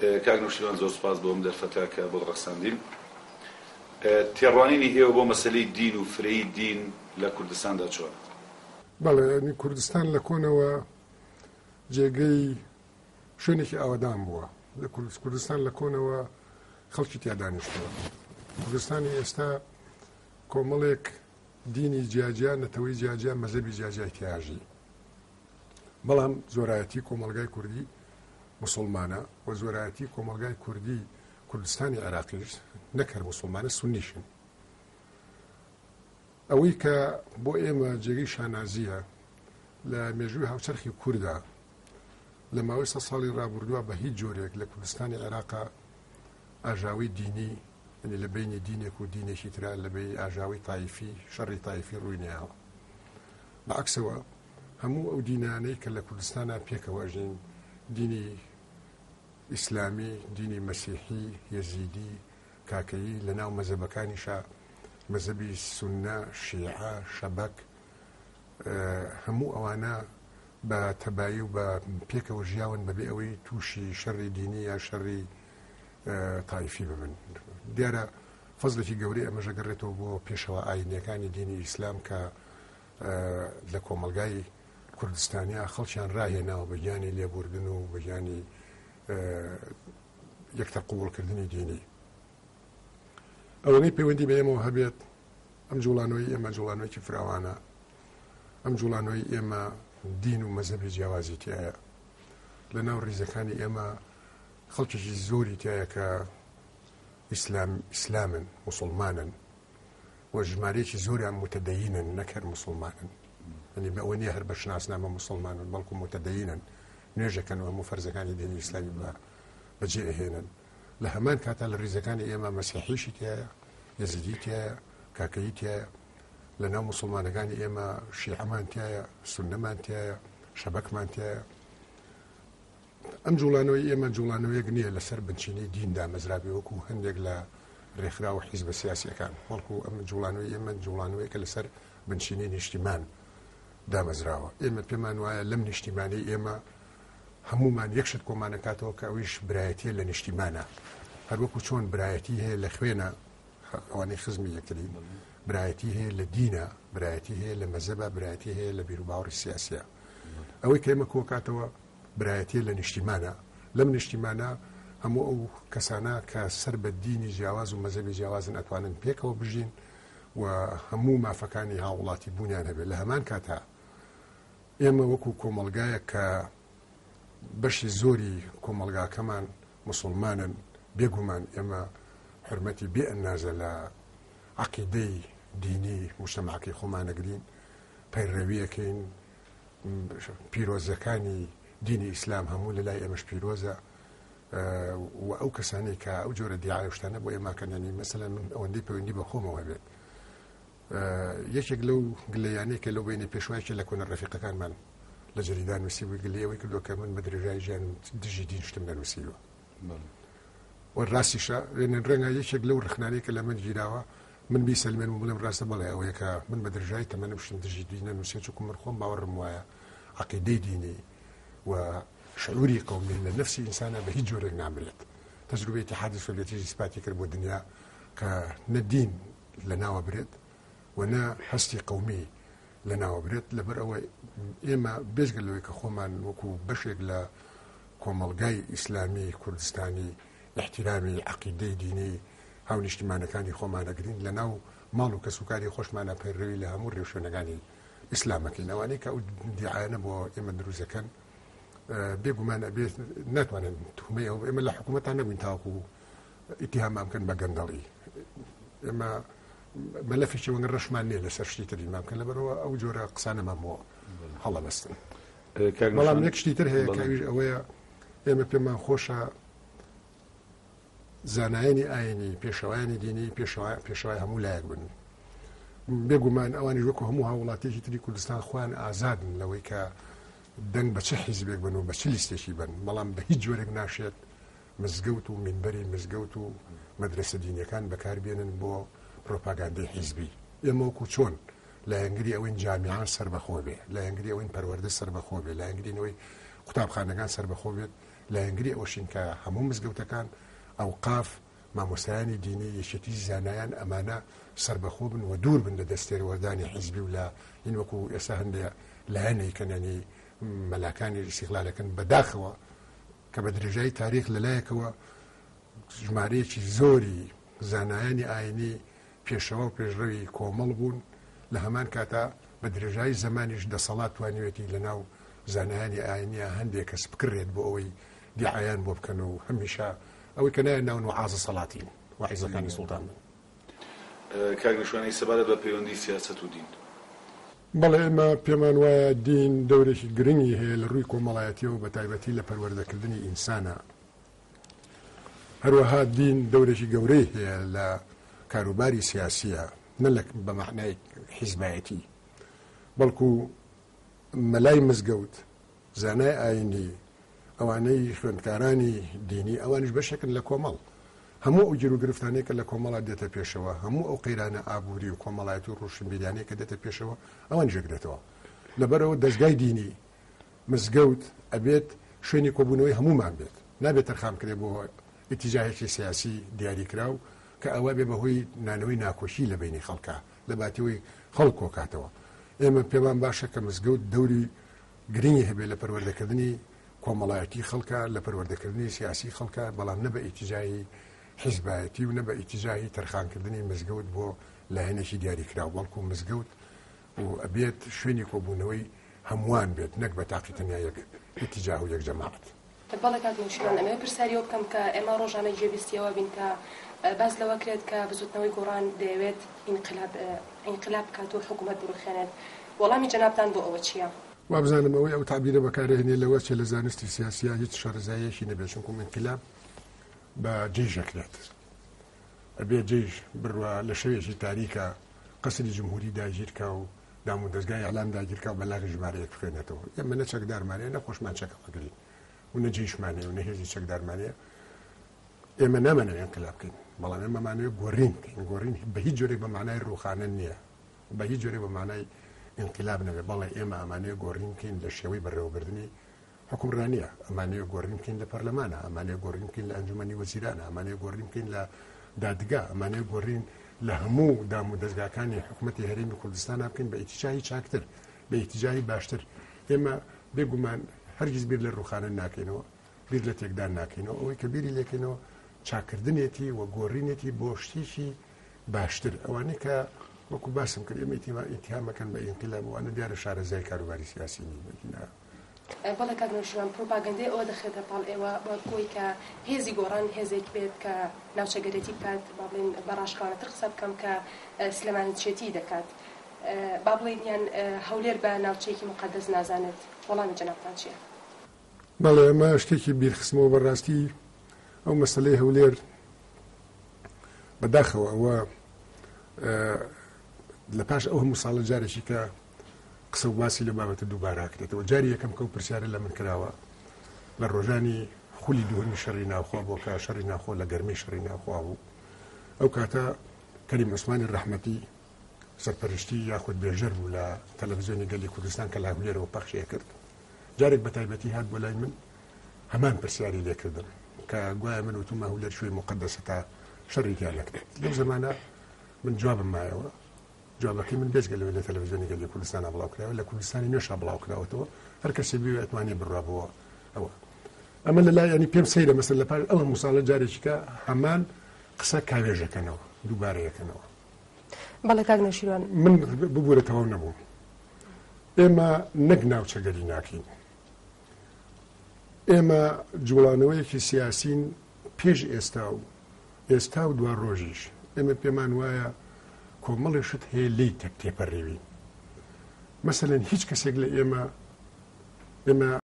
کاک نوشیروان زۆر سوپاس بۆم دەرفەتە کە بۆ ڕەخساندین. تێڕوانینی ئێوە بۆ مەسەلەی دین و فرەی دین لە کوردستاندا چۆن؟ بەڵێ ینی کوردستان لە کۆنەوە جێگەی شوێنێکی ئاوادان بووە. لە کوردستان لە کۆنەوە خەڵکی تیا دانیشتووە. کوردستانی ئێستا کۆمەڵێک دینی جیاجیا نەتەوەی جیاجیا مەزەبی جیاجای تیاژی، بەڵام زۆرایەتی کۆمەلگای کوردی مسلمانە و زۆرایەتی کۆمەلگای کوردی کوردستانی عێراقیش نەکەر مسلمانە سونیشن. ئەوەی کە بۆ ئێمە جێگەی شانازیە لە مێژووی هاوچەرخی کووردا لە ماوەی 100 ساڵی ڕابردووە بە هیچ جۆرێک لە کوردستانی عێراقا ئاژاوی دینی، یعنی لە بینی دینێک و دینێکی ترا لە بین ئاژاوی تایفی شەڕی تایفی ڕووی نێهاوە. بەعکسەوە هەموو ئەو دینانەی کە لە کوردستانە پێکەوە ژین، دینی ئیسلامی، دینی مەسیحی، یەزیدی، کاکەیی، لە ناو مەزەبەکانیشە مەزەبی سونە، شیعە، شەبەک، هەموو ئەوانە بە تەبایی و بە پێکەوە ژیاون بەبێ ئەوەی تووشی شەڕی دینی یا شەڕی تایفی ببن. دیارە فەزلێکی گەورەی ئەمەژە گەڕێتەوە بۆ پێشەوە ئاینەکانی دینی ئیسلام کە لە کۆمەلگای کوردستانیا خەڵکیان ڕاهێناوە بە گیانی لێبوردن و بە گیانی یەکتر قوبوڵکردنی دینی. ئەوەی پەیوەندی بە ئێمەوە هەبێت ئەم جوڵانەوەی ئێمە جوڵانەوەیکی فراوانە، ئەم جوڵانەوەی ئێمە دین و مەزەبی جیاوازی تایە. لە ناو ڕیزەکانی ئێمە خەڵکێکی زۆری تایە کە ئیسلامن، مسلمانن و ژمارەیەکی زۆریان متەدەینن، نەکەر مسلمانن. ینی بە ئەوە نییە هەر بە شناسنامە مسلمانن، بەڵکو متەدەینن، نوێژەکەن و هەموو فەرزەکانی دینی ئیسلامی بەجێ ئەهێنن. لە هەمان کاتا لە ڕیزەکانی ئێمە مەسیحیشی تایە، یەزیدی تایە، کاکەیی تایە. لە ناو مسلمانەکانی ئێمە شیعەمان تایە، سونەمان تایە، شەبەکمان تایە. ئەم جوڵانەوەی ئێمە جوڵانەوەیەک نییە لەسەر بنچینی دیندا مەزرابی وەکو هەندێک لە ڕێکخراوە حیزبە سیاسیەکان، بەڵکو ئەم جوڵانەوەی ئێمە جوڵانەوەیەکە لەسەر بنچینی نیشتیمان دامەزراوە. ئێمە پێمان وایە لەم نیشتیمانەی ئێمە هەمومان یەکشت کۆمانەکاتەوە کە ئەویش برایەتیە لە نیشتیمانە، هەروەکو چۆن برایەتی هەیە لە خوێنە ئەوانەی خزمی یەکترین، برایەتی هەیە لە دینە، برایەتی هەیە لە مەزەبە، برایەتی هەیە لە بیر و باوەڕی سیاسیە. ئەوەی کە ئێمە کۆکاتەوە برایەتی لە نیشتیمانە. لەم نیشتیمانە هەموو ئەو کەسانە کە سەر بە دینی جیاواز و مەزەبی جیاوازن ئەتوانن پێکەوە بژین و هەموو مافەکانی هاوڵاتی بوونیان هەبێت. لە هەمان کاتا ئێمە وەکو کۆمەلگایە کە بەشی زۆری کۆمەلگاکەمان مسلمانن، بێگومان ئێمە حرمەتی بێ ئەندازە لە عەقیدەی دینی موجتەمەعەکەی خۆمانەگرین، پەیڕەویەکەین، پیرۆزەکانی دینی ئیسلام هەموو لە لای ئێمەش پیرۆزە و ئەو کەسانی کە ئەو جۆرە دیعای شتانە بۆ ئێماکەنانی مەسەلەن من ئەوەندەی پەیوەندی بە خۆمەوە بێت. یەکێک لەو گلەیانەیە کە لەو بینی پێشوایەکی لە کۆنە ڕەفیقەکانمان لە جەریدان نووسی بووی گلەیەوەی کردووە کە من بە درێژایی ژیان دژی دین شتم نەنووسیوە. و ڕاستیشە ڕەنگە یەکێک لەو ڕخنانەی کە لە من گیراوە من بیسەلمێن و بڵێم ڕاستە بەڵێ ئەوەیە کە من بە درێژایی تەمەنم شتم دژی دین نەنووسێ، چونکە من خۆم باوەڕم وایە عەقیدەی دینی و شعوری قومی لە نفسی ئینسانە بە هیچ جۆرێک نامرێت. تەجروبەی ئیتیحادی سۆڤیەتیش ئیسپاتی کرد بۆ دنیا کە نە دین لە ناوە برێت و نە هەستی قومی لە ناوە برێت. لەبەر ئەوە ئێمە بێژگە لەوەی کە خۆمان وەکو بەشێک لە کۆمەلگای ئیسلامی کوردستانی احتیرامی عەقیدەی دینی هاو نیشتیمانەکانی خۆمانەگرین، لە ناو ماڵ و کەسوکاری خۆشمانە پەیڕەوی لە هەموو ڕێوشوێنەکانی ئیسلامەکەین. ئەوانەی کە ئەو دیعایانە بۆ ئێمە دروستەکەن بێگومان ئەبێت ناتوانن توهمەی ئێمە لە حکوومەتان نەبووین تاوەکو ئیتیهامان بکەن بە گەندەڵی. ئێمە مەلەفێکی وەنگە ڕەشمان نییە لەسەر شتی تریمان بکەن، لەبەرەوە ئەو جۆرە قسانەمان بۆ هەڵەبەستن. بەڵام یەک شتی تر هەیە کەویش ئەوەیە ئێمە پێمان خۆشە زانایانی ئاینی، پێشەوایانی دینی پێشەوای هەموو لایەک بن. بێگومان ئەوانی وەکو هەموو هاوڵاتیەکی تری کوردستان خۆیان ئازادن لەوەی کە دەنگ بە چه حیزبێک بن و بە چ لیستێکی بن، بەڵام بە هیچ جۆرێک ناشێت مزگەوت و مینبەری مزگەوت و مەدرسە دینیەکان بەکاربێنن بۆ پرۆپاگاندەی حیزبی. ئێمە وەکو چۆن لایەنگری ئەوەی جامیعان سەربەخۆ بێ، لایەنگری ئەوەی پەروەردە سەربەخۆ بێ، لایەنگرینەوەی قوتابخانەکان سەربەخۆ بێت، لە هەنگری ئەوەشین کە هەموو مزگەوتەکان ئەوقاف مامۆستایانی دینی یەکێتی زانایان ئەمانە سربەخۆ بن و دوور بن لە دەستێوەردانی حیزبی و لە هین وەکو ئێستا هەندێک لایەنەی کەنەنی مەلاکانی ئیستیقلالەکەن بەداخەوە کە بە درێژایی تاریخ لەلایەکەوە ژمارەیەکی زۆری زانایانی ئاینی پێشەوە و پێشڕەوی کۆمەڵ بوون لە هەمان کاتا بە درێژایی زمانیش دەسەڵات توانیوێتی لە ناو زانایانی ئاینیە هەندێک کەس بکڕێت بۆ ئەوەی دیعایان بۆ بکەن و هەمیشە ئەوەی کە نایە ناو وعازە سەڵاتین وعیزەکانی سوڵتان بن. کاک نیشوانی سەبارەت بە پەیوەندی سیاسەت و دین. بەڵێ ئێمە پێمان وایە دین دەورێکی گرنگی هەیە لە ڕووی کۆمەڵایەتیەوە بە تایبەتی لە پەروەردەکردنی ئینسانە. هەروەها دین دەورێکی گەورەی هەیە لە کاروباری سیاسیە نە بە معنای حیزبایەتی بەڵکو مەلای مزگەوت زانای ئاینی ئەوانەی خوێندکارانی دینی ئەوانش بەشێکن لە کۆمەڵ هەموو ئەو گیر و گرفتانەیە کە لە کۆمەڵات دێتە پێشەوە هەموو ئەو قەیرانە ئابووری و کۆمەڵایەتی و ڕۆشنبیریانەیە کە دێتە پێشەوە ئەوان ژێگرێتەوە لەبەرەوە دەستگای دینی مزگەوت ئەبێت شوێنی کۆبوونەوەی هەمومان بێت نابێت تەرخامکرێ بۆ ئیتیجاهێکی سیاسی دیاریکراو کە ئەوە بێ بەهۆی نانەوەی ناکۆشی لە بینی خەڵکە لە باتیەوەی خەڵک کۆکاتەوە ئێمە پێمان باشە کە مزگەوت دەوری گرنگی هەبێت لە پەروەردەکردنی کۆمەڵایەتی خەڵکە لە پەروەردەکردنی سیاسی خەڵکە بەڵام نە بە ئیتیجاهی حیزبایەتی و نە بە ئیتیجاهی تەرخانکردنی مزگەوت بۆ لایەنێکی دیاریکراو بەڵکو مزگەوت و ئەبێت شوێنی کۆبوونەوەی هەمووان بێت نەک بە تاقی تەنیا یەک ئیتیجاه و یەک جەماعەت. بەڵێ کاک نیشتیمان ئەمە پرسیاریەوە بکەم کە ئێمە ڕۆژانە گوێبیستیەوە بین کە باز لەوە کرێت کە بزوتنەوەی گۆڕان دەیەوێت ئینقلاب بکات و حکوومەت بڕوخێنێت وەڵامی جەنابتان بۆ ئەوە چییە؟ وا بزانم ئەوەی ئەو تعبیرە بەکارهێنێ لەوە چێ لە زانستی سیاسیە هیچ شەرزایەکی نەبێت چونکە ئینقلاب بە جێژەکرێت ئەبێ جێژ بڕوە لە شەوێکی تاریکە قەسری جمهوری داگیرکە و دام و دەستگای ئەعلام داگیرکە و بەلاغی ژمارەیەک بخوێنێتەوە ئێمە نە چەکدارمانەیە نە خۆشمان چەکەڵەگرین و نە جێشمانەیە و نە هێزی چەکدارمانەیە ئێمە نامانەوێت ئینقلاب بکەین بەڵام ئێمەمانەوێت گۆڕین بکەین گۆڕین بە هیچ جۆرێک بە معنای ڕوخانە نییە بە هیچ جۆرێک بە معنای ئینقلاب نەبێت بەڵێ ئێمە ئەمانەیە گۆڕین بکەین لە شێوەی بەڕێوەبردننی حکومڕانیە ئەمانەیە گۆڕین بکەین لە پەرلەمانە ئەمانەیە گۆڕین بکەین لە ئەنجومەنی وەزیرانە ئەمانەیە گۆڕین بکەین لە دادگا ئەمانەیە گۆڕین لە هەموو دام و دەستگاکانی حکوومەتی هەرێمی کوردستان بکەین بە ئیتیجاهی چاکتر بە ئیتیجاهی باشتر ئێمە بێگومان هەرگیز بیر لە ڕوخانە ناکەینەوە بیر لە تێکدان ناکەینەوە ئەوەی کە بیری لێکەینەوە چاکردنێتی و گۆڕینێتی بۆ شتێکی باشتر ئەوانەی کە وەکو باسم کرد ئێمە ئیتهامەکەن بە ئینقلاب وانە دیارە شارەزای کاروباری سیاسی نی بەڵێ کاک نیشتیمان پرۆپاگەندەی ئەوە دەخێتە پاڵ ئێوە بە کۆی کە هێزی گۆڕان هێزێک بێت کە ناوچەگەرێتی بکات با بڵێن بە ڕاشکانەتر قسە بکەم کە سلێمانیچێتی دەکات با بڵێن یان هەولێر بە ناوچەیەکی مقەدەس نازانێت وەڵامی جەنابتان چییە؟ بەڵێ ئەمە شتێکی بیرخستمەوە بەڕاستی ئەو مەسەلەی هەولێر بەداخەوە ئەوە لە پاش ئەو هەموو ساڵە جارێکی کە قسە و باسی لە بابەتە دووبارە کرێتەوە جاری یەکەم کە و پرسیارە لە من کراوە لە ڕۆژانی خولی دووهەمی شەڕی ناوخوا بۆ کە شەڕی ناوخۆ لە گەرمەی شەڕی ناوخوا بوو ئەو کاتە کەریم عوسمانی ڕەحمەتی سەرپەرشتی یاخود بێژەر بوو لە تەلەڤیزیۆنی گەلی کوردستان کە لاهولێرەوە پەخشیە کرد جارێک بە تایبەتی هات بۆ لای من هەمان پرسیاری لێکردم کە گوایە من وتومە هەولێر شوێی مقەدەسە تا شەڕی تیا نەکرێت لەو زمانە من جوابم مایەوە جوابەکەی من بێزگە لە تەلەڤیزیۆنی گەلی کوردستانە بڵاو کراوە لە کوردستانی نوێشە بڵاو کراوەتەوە هەر کەسێ بێ ئەتوانی بڕابەوە ئەوە ئەمە لە لای ینی پێم سەیرە مەسەر لە پاش ئەوە موساڵە جارێکی کە هەمان قسە کاوێژەکەنەوە دووبارەیەکەنەوە. بەڵێ کاک نیشتیمان من ببوورە تەواو نەبووم ئێمە نەک ناوچەگەری ناکەین ئێمە جوڵانەوەیەکی سیاسین پێش ئێستا و دوان ڕۆژیش ئێمە پێمان وایە کۆمەڵی شت هەیە لی تێپەڕێوین مەسەلەن هیچ کەسێک لە ئێمە